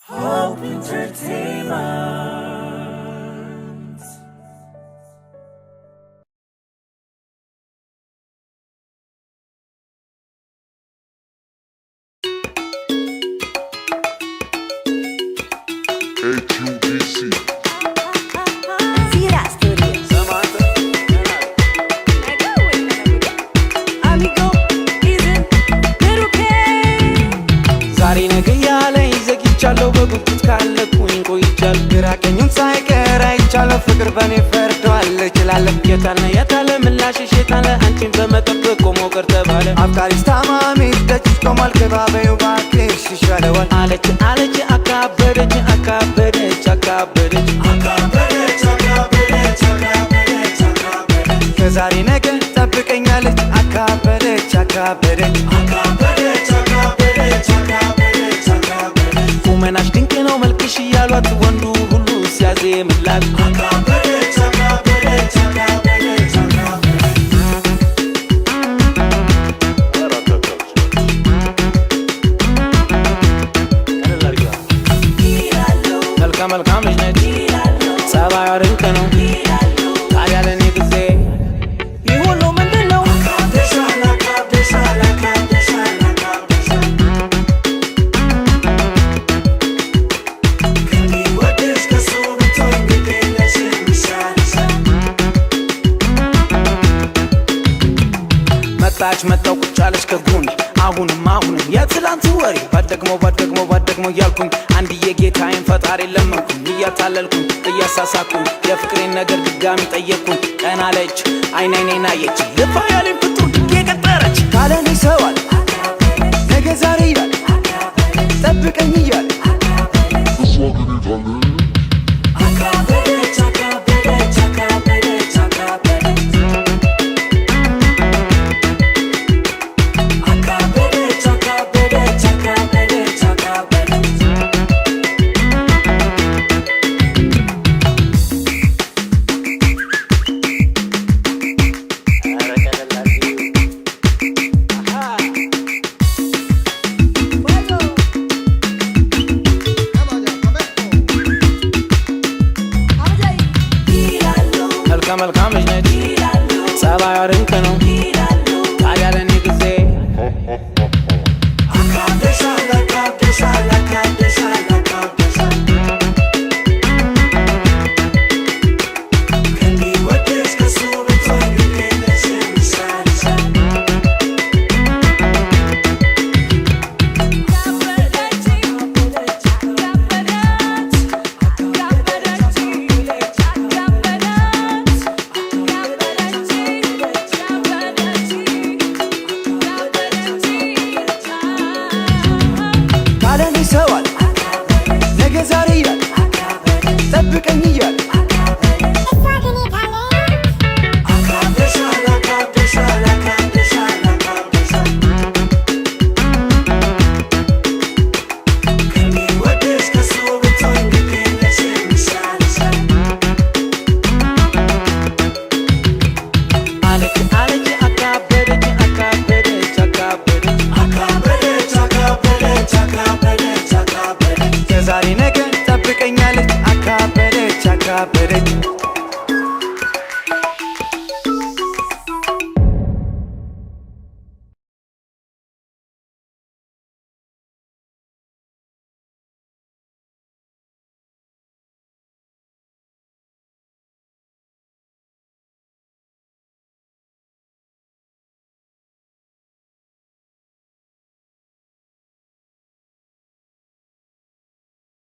Hope Entertainment. AQDC. Zira Studio. Amigo, isn't it okay? ዛሬ ነገ ያለኝ ዘግይቻለሁ በጉጉት ካለኩኝ ቆይቻለሁ ግራ ቀኙን ሳይቀር አይቻለሁ ፍቅር በኔ ፈርዷል እችላለሁ የታለ ምላሽ ሸታለ አንቺን በመጠበቅ ቆሞ ቀር ተባለ አፍቃሪስ ታማሚ ደጅሽ ቆሟል ከባበዩ ባክሽ ይሻለዋል አለች አካበደች ከዛሬ ነገ ጠብቀኛለች አካበደች ቁመናሽ ድንቅ ነው መልክሽ እያሏት ወንዱ ሁሉ ሲያዜምላት መልካም ልጅ ነች ጸባይዋ ድንቅ ነው ታዲያ ለእኔ ጊዜ ይህ ሁሉ ምንድነው? መጣው ቁጭ አለች ከጎኔ አሁንም የትላንት ወሬ ባደግሞ እያልኩኝ አንድዬ ጌታዬን ፈጣሪ ለመንኩኝ እያታለልኩኝ እያሳሳኩኝ የፍቅሬን ነገር ድጋሚ ጠየቅኩኝ ቀና አለች አይኔን አየች ልፋ ያለኝ ፍጡር የቀጠረች ካለኔ ሰዋል ነገ ዛሬ ይላል ጠብቀኝ እያለ መልካም ልጅ ነች ጸባይዋ ድንቅ ነው ታዲያ ለእኔ ጊዜ ካለኔ ሰዋል ነገ ዛሬ ይላል ጠብቀኝ እያለ ዛሬ ነገ ጠብቀኛለች አካበደች